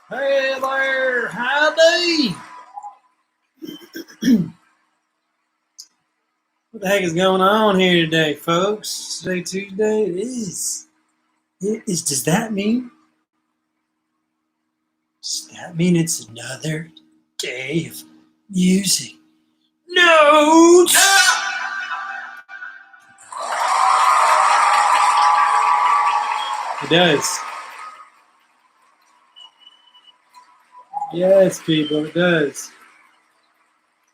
Hey there, howdy. What the heck is going on here today, folks? Today, Tuesday, it is. Does that mean it's another day of music notes? It does. Yes, people, it does.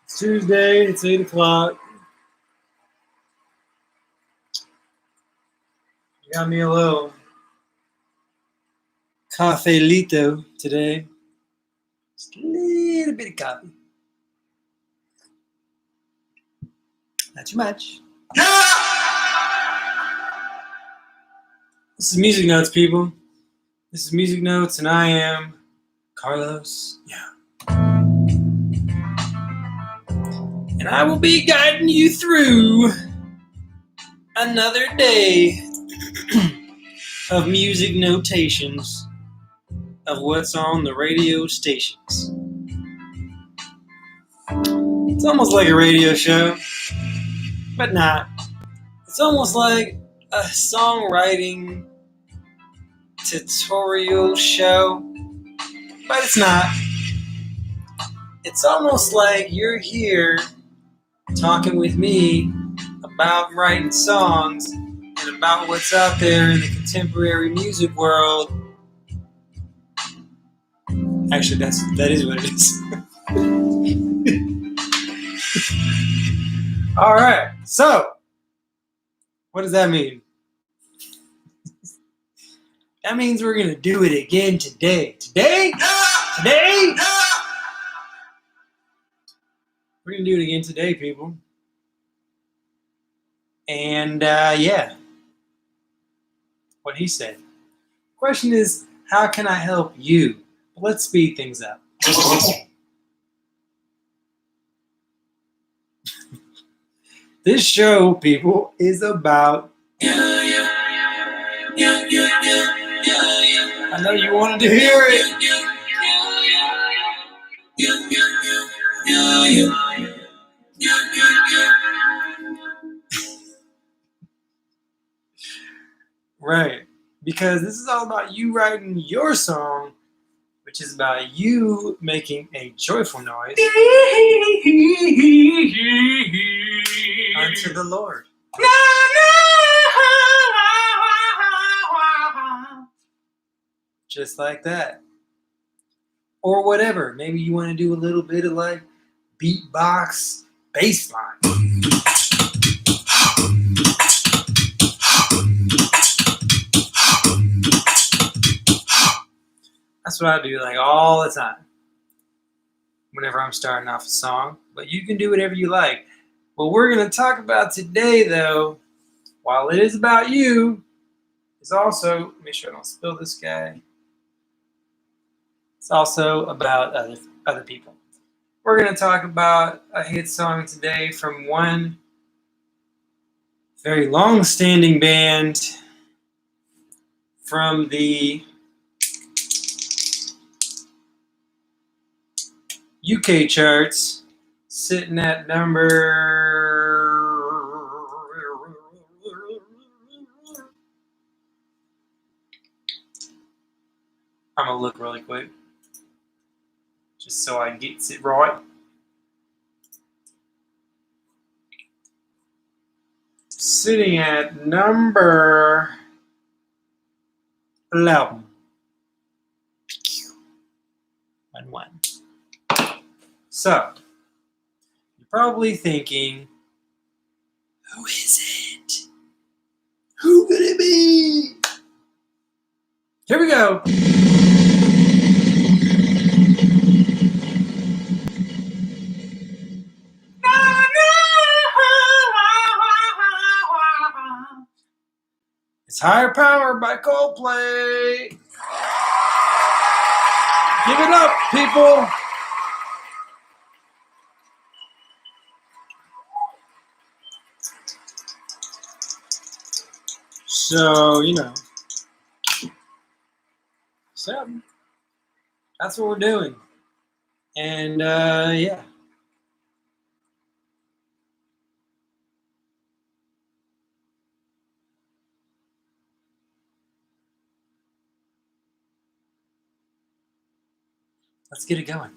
It's Tuesday, it's 8 o'clock. Got me a little cafelito today. Just a little bit of coffee. Not too much. This is Music Notes, people. This is Music Notes, and I am Carlos. Yeah. And I will be guiding you through another day of music notations of what's on the radio stations. It's almost like a radio show, but not. It's almost like a songwriting tutorial show, but it's not. It's almost like you're here talking with me about writing songs and about what's out there in the contemporary music world. Actually, that is what it is. All right. So, what does that mean? That means we're going to do it again today. Today? We're going to do it again today, people. And, yeah. What he said. Question is, how can I help you? Let's speed things up. This show, people, is about... I know you wanted to hear it. Right. Because this is all about you writing your song, which is about you making a joyful noise unto the Lord. Just like that. Or whatever. Maybe you want to do a little bit of like beatbox bass line. That's what I do like all the time whenever I'm starting off a song. But you can do whatever you like. What we're going to talk about today, though, while it is about you, is also, make sure I don't spill this guy. It's also about other people. We're going to talk about a hit song today from one very long-standing band from the UK charts, sitting at number... I'm going to look really quick, just so I get it right. Sitting at number 11. 1-1. So, you're probably thinking, who is it? Who could it be? Here we go. It's Higher Power by Coldplay. Give it up, people. So, something. That's what we're doing. And yeah. Let's get it going.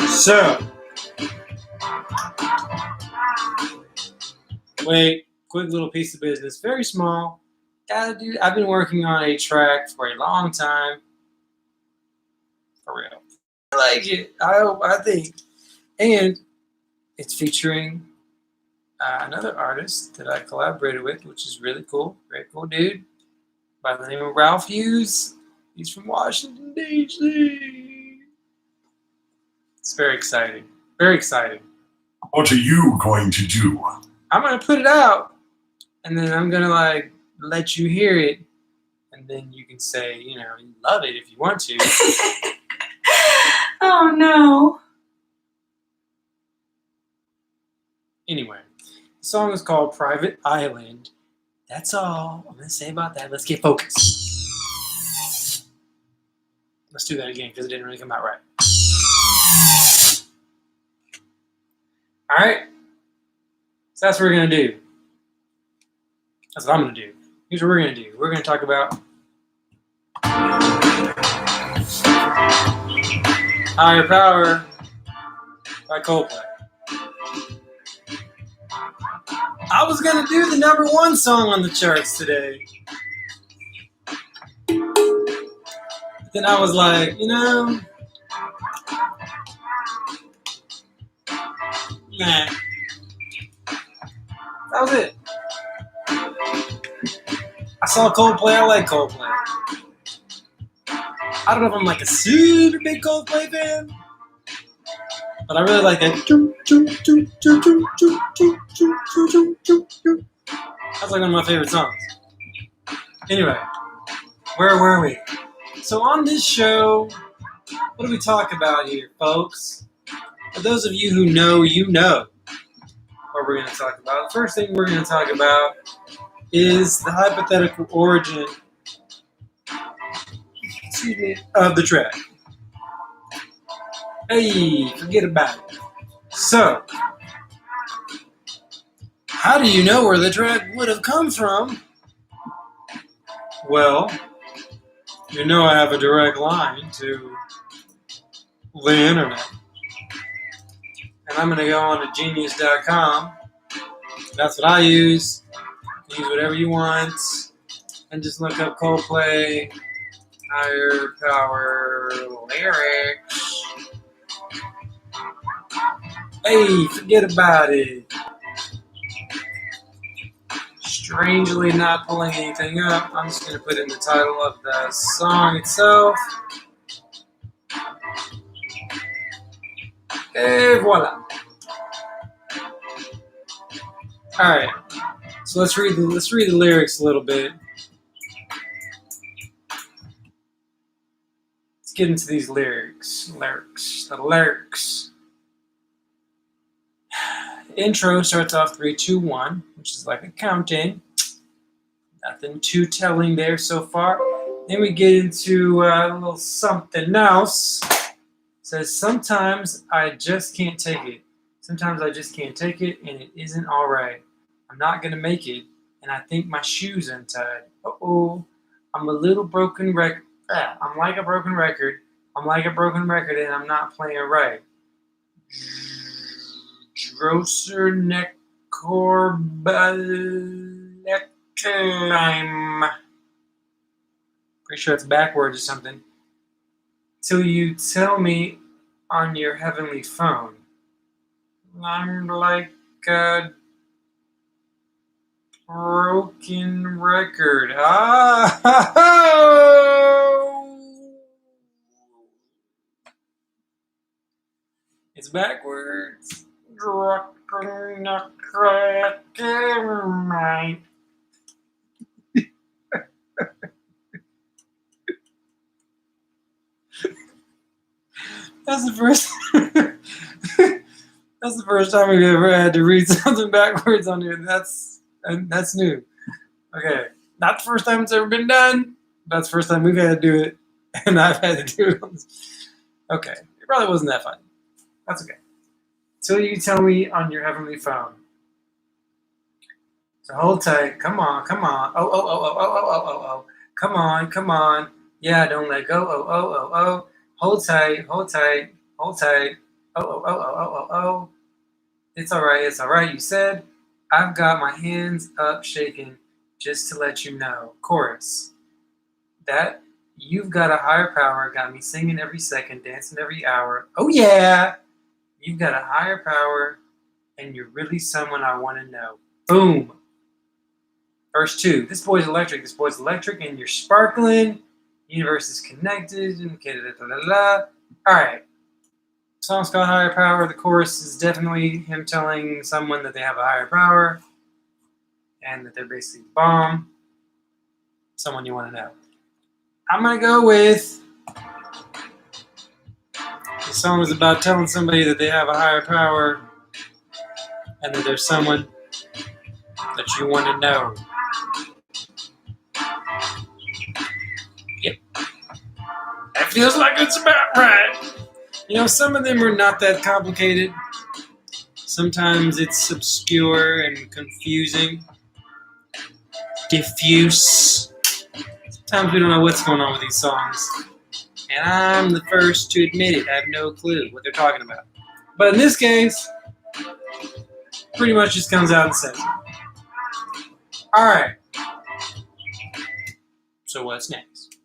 So, wait, quick little piece of business, very small. I've been working on a track for a long time. For real. I like it. I think. And it's featuring another artist that I collaborated with, which is really cool. Very cool dude. By the name of Ralph Hughes. He's from Washington, D.C. It's very exciting. Very exciting. What are you going to do? I'm going to put it out, and then I'm going to let you hear it, and then you can say, you love it if you want to. Oh, no. Anyway, the song is called Private Island. That's all I'm going to say about that. Let's get focused. Let's do that again because it didn't really come out right. All right? So that's what we're going to do. That's what I'm going to do. Here's what we're going to do. We're going to talk about Higher Power by Coldplay. I was going to do the number one song on the charts today. But then I was like, nah. That was it. I saw Coldplay. I like Coldplay. I don't know if I'm a super big Coldplay fan, but I really like that. That's one of my favorite songs. Anyway, where were we? So on this show, what do we talk about here, folks? For those of you who know, you know what we're going to talk about. The first thing we're going to talk about is the hypothetical origin of the track. Hey, forget about it. So, how do you know where the track would have come from? Well, you know I have a direct line to the internet. And I'm going to go on to genius.com. That's what I use. Use whatever you want. And just look up Coldplay, Higher Power lyrics. Hey, forget about it. Strangely not pulling anything up. I'm just going to put in the title of the song itself. Et voila. Alright. So let's read the lyrics a little bit. Let's get into these lyrics. The lyrics. The intro starts off 3, 2, 1, which is like a counting. Nothing too telling there so far. Then we get into a little something else. It says, sometimes I just can't take it. Sometimes I just can't take it, and it isn't all right. I'm not going to make it, and I think my shoe's untied. Uh-oh. I'm a little broken record. I'm like a broken record. I'm like a broken record, and I'm not playing right. Grosser Neckorbaleclim. Pretty sure it's backwards or something. Till you tell me on your heavenly phone. I'm like a broken record. It's backwards. That's the first. That's the first time we've ever had to read something backwards on here. That's And that's new. Okay. Not the first time it's ever been done. That's the first time we've had to do it. And I've had to do it. Okay. It probably wasn't that fun. That's okay. So you tell me on your heavenly phone. So hold tight. Come on, come on. Oh, oh, oh, oh, oh, oh, oh, oh, oh. Come on, come on. Yeah, don't let go. Oh, oh, oh, oh. Hold tight, hold tight, hold tight. Oh, oh, oh, oh, oh, oh, oh. It's all right, you said. I've got my hands up shaking just to let you know. Chorus. That you've got a higher power got me singing every second, dancing every hour. Oh, yeah. You've got a higher power, and you're really someone I want to know. Boom. Verse 2. This boy's electric, and you're sparkling. Universe is connected. All right. Song's called Higher Power. The chorus is definitely him telling someone that they have a higher power and that they're basically the bomb. Someone you want to know. I'm going to go with the song is about telling somebody that they have a higher power and that there's someone that you want to know. Yep. That feels like it's about right. You know, some of them are not that complicated. Sometimes it's obscure and confusing. Diffuse. Sometimes we don't know what's going on with these songs. And I'm the first to admit it. I have no clue what they're talking about. But in this case, pretty much just comes out and says it. Alright. So what's next?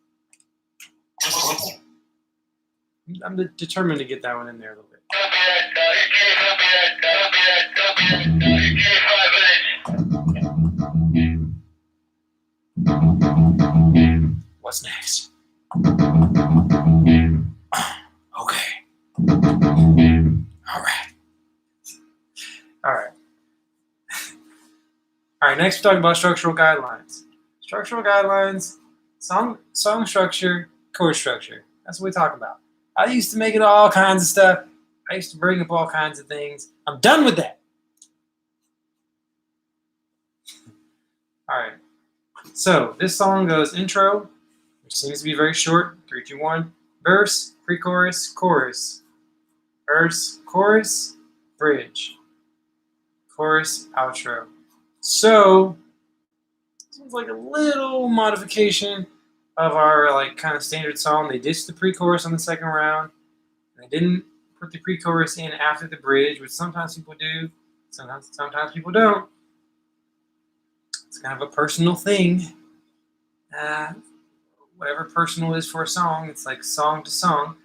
I'm determined to get that one in there a little bit. What's next? Okay. All right, next we're talking about structural guidelines. Structural guidelines, song structure, chord structure. That's what we talk about. I used to make it all kinds of stuff. I used to bring up all kinds of things. I'm done with that. All right. So this song goes intro, which seems to be very short, 3, 2, 1. Verse, pre-chorus, chorus. Verse, chorus, bridge. Chorus, outro. So, this one's like a little modification of our kind of standard song. They ditched the pre-chorus on the second round. They didn't put the pre-chorus in after the bridge, which sometimes people do. Sometimes people don't. It's kind of a personal thing. Whatever personal is for a song, it's like song to song.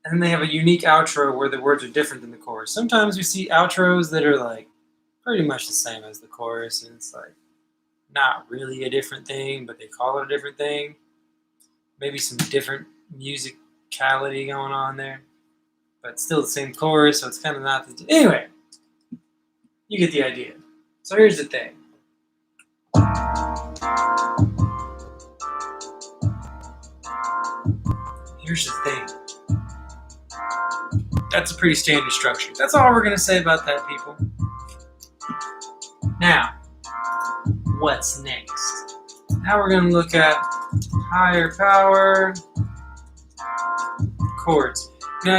And then they have a unique outro where the words are different than the chorus. Sometimes we see outros that are like pretty much the same as the chorus, and it's like not really a different thing, but they call it a different thing. Maybe some different musicality going on there, but still the same chorus, so it's kind of not the... Anyway, you get the idea. So here's the thing. That's a pretty standard structure. That's all we're going to say about that, people. Now, what's next? Now we're going to look at higher power chords. Now,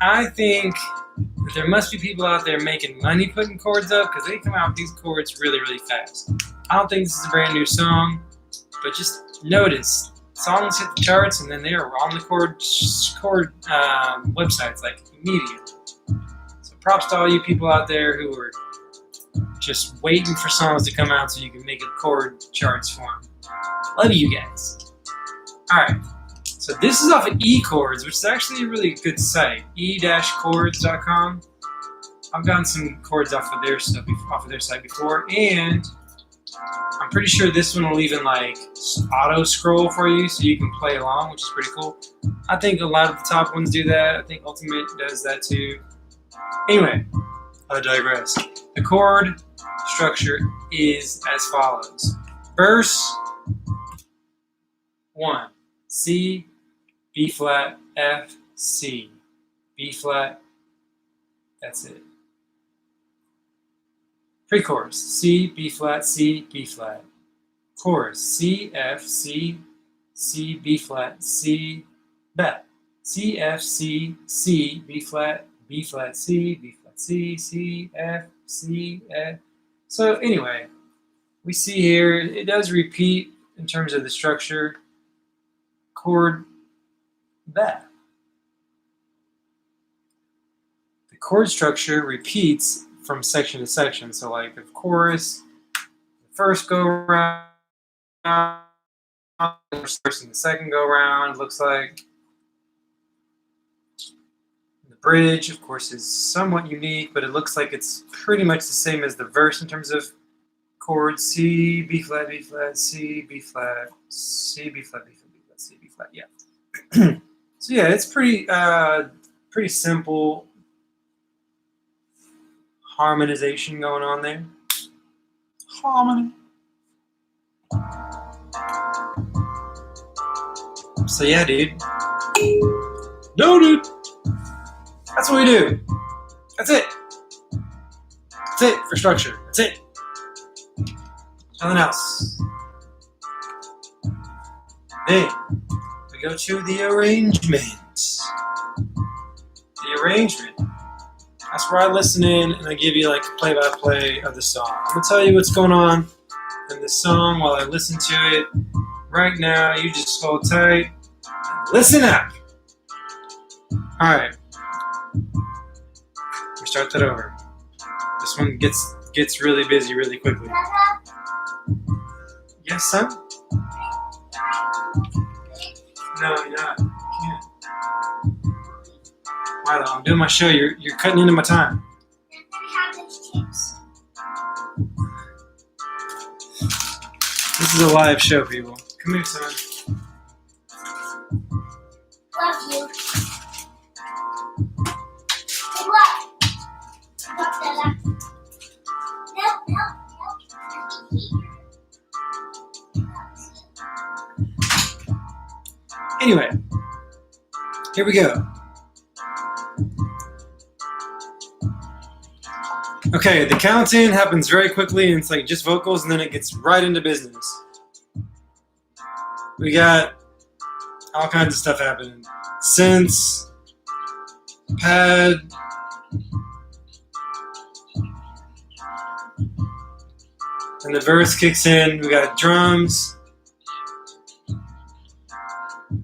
I think that there must be people out there making money putting chords up because they come out with these chords really, really fast. I don't think this is a brand new song, but just notice songs hit the charts and then they are on the chord websites like immediately. So props to all you people out there who are just waiting for songs to come out so you can make a chord charts for them. Love you guys. Alright, so this is off of eChords, which is actually a really good site. e-chords.com. I've gotten some chords off of their stuff off of their site before, and I'm pretty sure this one will even auto scroll for you so you can play along, which is pretty cool. I think a lot of the top ones do that. I think Ultimate does that too. Anyway, I digress. The chord structure is as follows. Verse 1, C, B flat, F, C, B flat, that's it. Pre-chorus, C, B flat, C, B flat. Chorus, C, F, C, C, B flat, C, bet. C, F, C, C, B flat, B flat, C, B flat, C, C, F, C, F. So anyway, we see here, it does repeat in terms of the structure. Chord, bet. The chord structure repeats from section to section. So like the chorus, the first go around, the first and the second go around, looks like. The bridge, of course, is somewhat unique, but it looks like it's pretty much the same as the verse in terms of chords. C, B flat, B flat, C, B flat, C, B flat, B flat, B flat, C, B flat. Yeah. So yeah, it's pretty simple harmonization going on there. Harmony. So yeah, dude. No, dude. That's what we do. That's it. That's it for structure. That's it. Nothing else. Then we go to the arrangement. The arrangement. That's where I listen in and I give you like a play-by-play of the song. I'm gonna tell you what's going on in the song while I listen to it. Right now, you just hold tight and listen up. All right. We start that over. This one gets really busy really quickly. Yes, son? No, you're not. You can't. Milo, I'm doing my show. You're cutting into my time. This is a live show, people. Come here, son. Love you. What? Anyway, here we go. Okay, the count-in happens very quickly, and it's like just vocals, and then it gets right into business. We got all kinds of stuff happening. Synths, pad, and the verse kicks in. We got drums,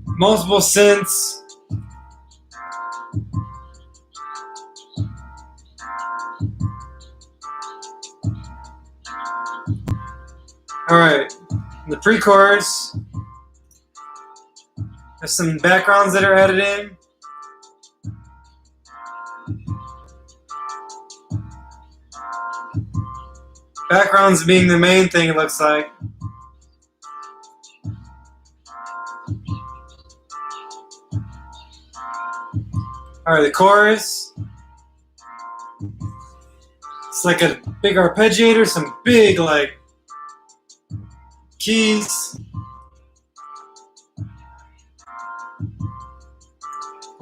multiple synths, all right, the pre-chorus. There's some backgrounds that are added in. Backgrounds being the main thing, it looks like. All right, the chorus. It's like a big arpeggiator, some big like keys.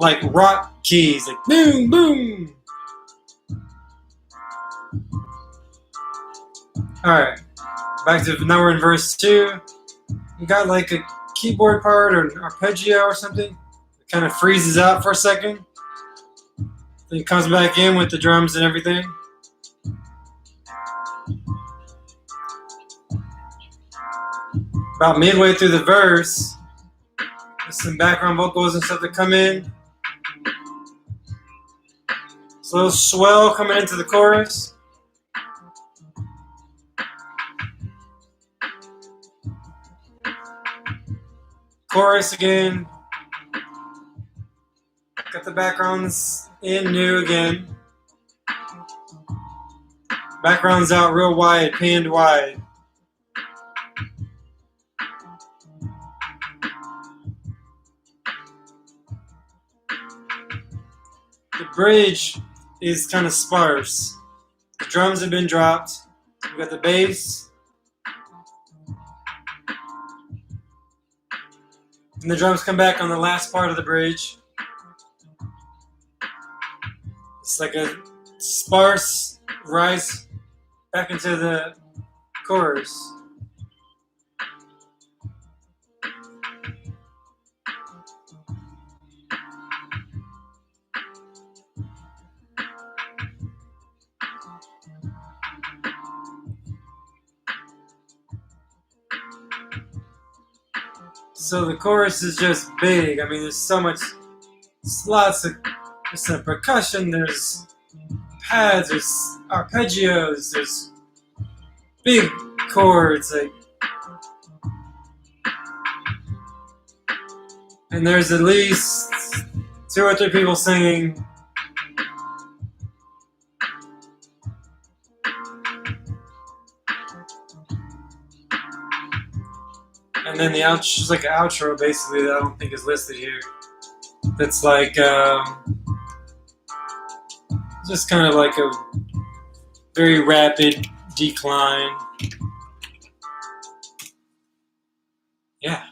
Like rock keys, like boom, boom. All right, back to now we're in verse 2. You got like a keyboard part or an arpeggio or something. It kind of freezes out for a second. Then it comes back in with the drums and everything. About midway through the verse, there's some background vocals and stuff that come in. Slow swell coming into the chorus. Chorus again. Got the backgrounds in new again. Backgrounds out real wide, panned wide. The bridge is kind of sparse. The drums have been dropped. We got the bass. And the drums come back on the last part of the bridge. It's like a sparse rise back into the chorus. So the chorus is just big. I mean, there's so much, lots of, there's some percussion, there's pads, there's arpeggios, there's big chords, like, and there's at least 2 or 3 people singing. And then the outro is like an outro, basically, that I don't think is listed here. That's like just kind of like a very rapid decline. Yeah.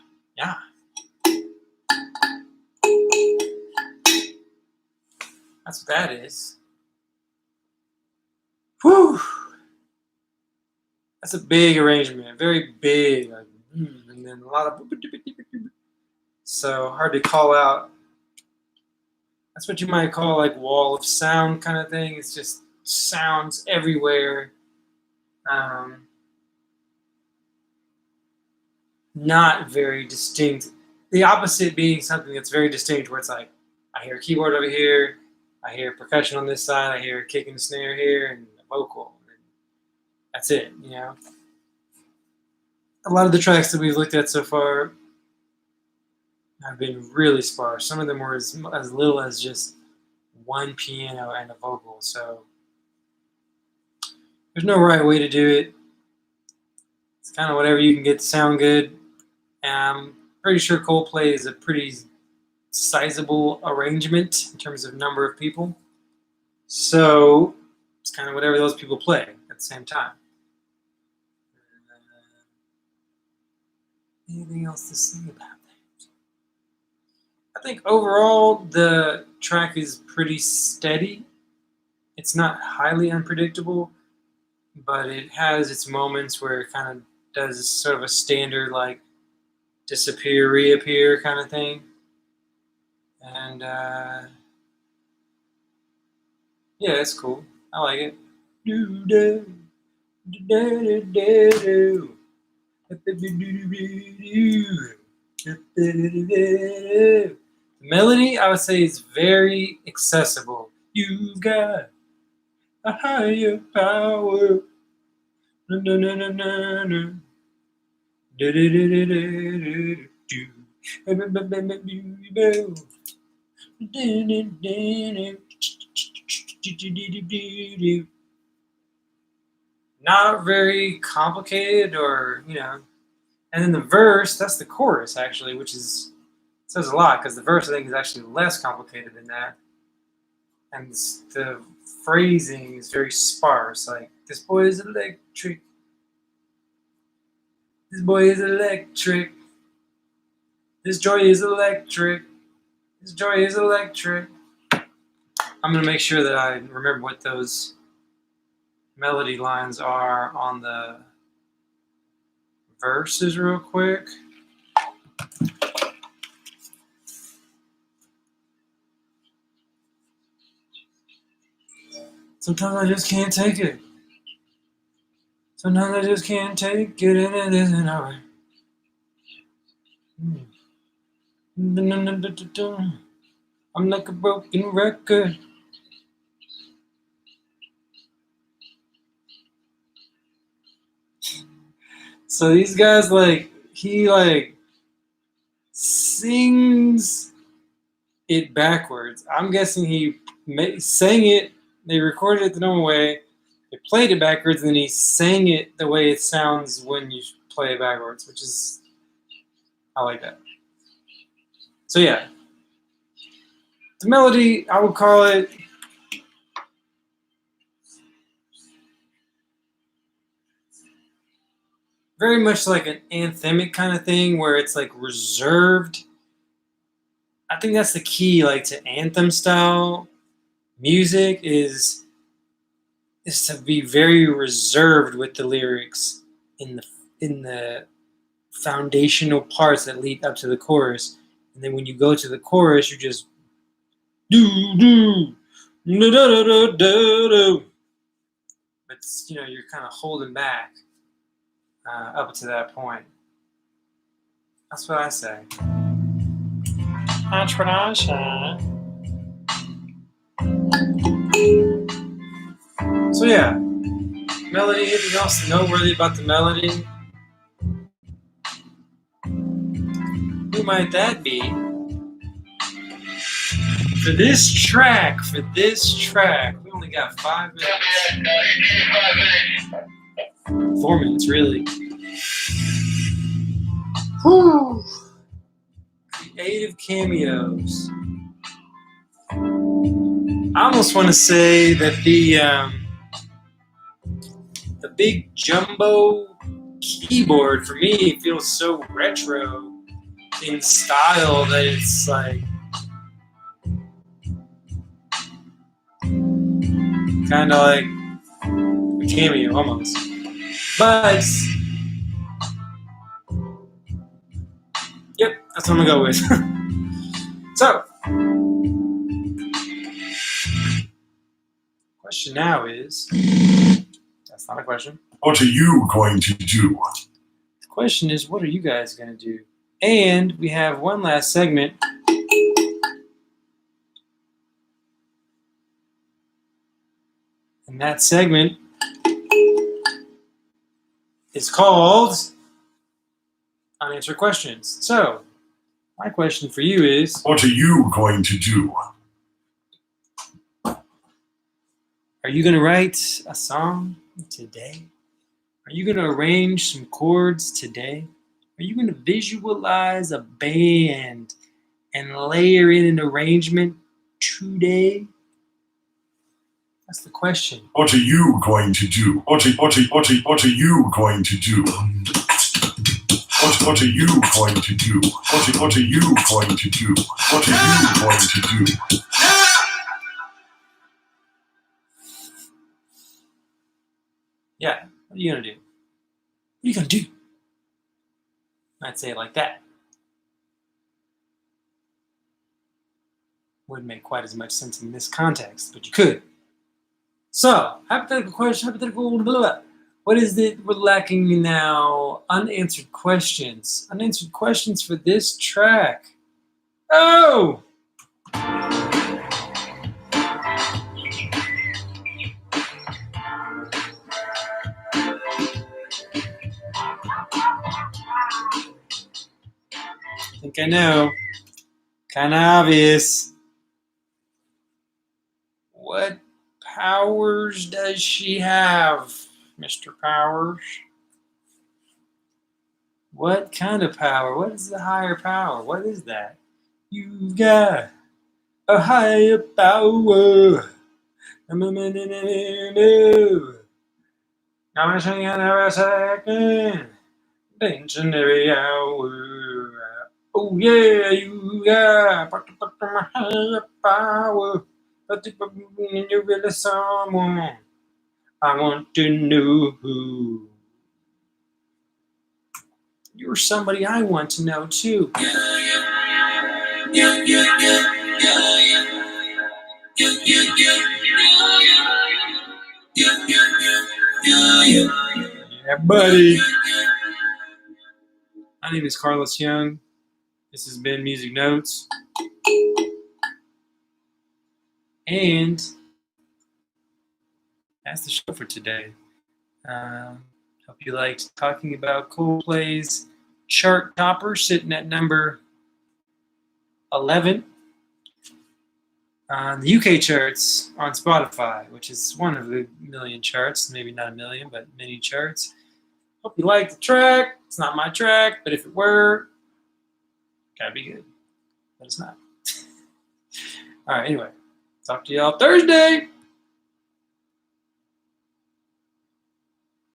That's what that is. Whew. That's a big arrangement, very big, like, and then a lot of, so hard to call out. That's what you might call like wall of sound kind of thing. It's just sounds everywhere. Not very distinct. The opposite being something that's very distinct, where it's like, I hear a keyboard over here, I hear percussion on this side, I hear a kick and a snare here, and a vocal. And that's it, you know. A lot of the tracks that we've looked at so far have been really sparse. Some of them were as little as just one piano and a vocal. So there's no right way to do it. It's kind of whatever you can get to sound good. And I'm pretty sure Coldplay is a pretty sizable arrangement in terms of number of people. So it's kind of whatever those people play at the same time. Anything else to say about that? I think overall the track is pretty steady. It's not highly unpredictable, but it has its moments where it kind of does sort of a standard like disappear, reappear kind of thing. And yeah, it's cool. I like it. The melody, I would say, is very accessible. You've got a higher power. Not very complicated, or, you know. And then the verse, that's the chorus, actually, which is says a lot, because the verse, I think, is actually less complicated than that. And the phrasing is very sparse, like, this boy is electric. This boy is electric. This joy is electric. This joy is electric. I'm going to make sure that I remember what those melody lines are on the verses real quick. Sometimes I just can't take it. Sometimes I just can't take it, and it isn't alright. I'm like a broken record. So these guys, like, he like sings it backwards. I'm guessing he sang it, they recorded it the normal way, they played it backwards, and then he sang it the way it sounds when you play it backwards, which is, I like that. So yeah, the melody, I would call it very much like an anthemic kind of thing, where it's like reserved. I think that's the key, like, to anthem style music, is is to be very reserved with the lyrics in the foundational parts that lead up to the chorus, and then when you go to the chorus, you just do do da da da da da. But you're kind of holding back up to that point. That's what I say. That's what I say. So yeah, melody. Anything else noteworthy about the melody? Who might that be? For this track, we only got 5 minutes. 4 minutes, really. Whew. Creative cameos. I almost want to say that the big jumbo keyboard for me feels so retro in style that it's like kind of like a cameo almost. But yep, that's what I'm gonna go with. So, question now is, that's not a question. What are you going to do? The question is, what are you guys gonna do? And we have one last segment. And that segment is called Unanswered Questions. So, my question for you is, what are you going to do? Are you going to write a song today? Are you going to arrange some chords today? Are you going to visualize a band and layer in an arrangement today? That's the question. What are you going to do? What are you going to do? What are you going to do? What are you going to do? What are you going to do? What are you going to do? Yeah, what are you going to do? What are you going to do? I'd say it like that. Wouldn't make quite as much sense in this context, but you could. So, hypothetical question, hypothetical blah, blah. What is it we're lacking now? Unanswered questions. Unanswered questions for this track. Oh! I think I know. Kind of obvious. What powers does she have, Mr. Powers? What kind of power? What is the higher power? What is that? You got a higher power. I'm singing every second, dancing every hour. Oh yeah, you got a higher power. But you're really someone I want to know who. You're somebody I want to know too. Yeah, buddy. My name is Carlos Young. This has been Music Notes. And that's the show for today. Hope you liked talking about Coldplay's chart topper, sitting at number 11 on the UK charts on Spotify, which is one of the million charts, maybe not a million, but many charts. Hope you liked the track. It's not my track, but if it were, gotta be good. But it's not. All right, anyway, talk to y'all Thursday.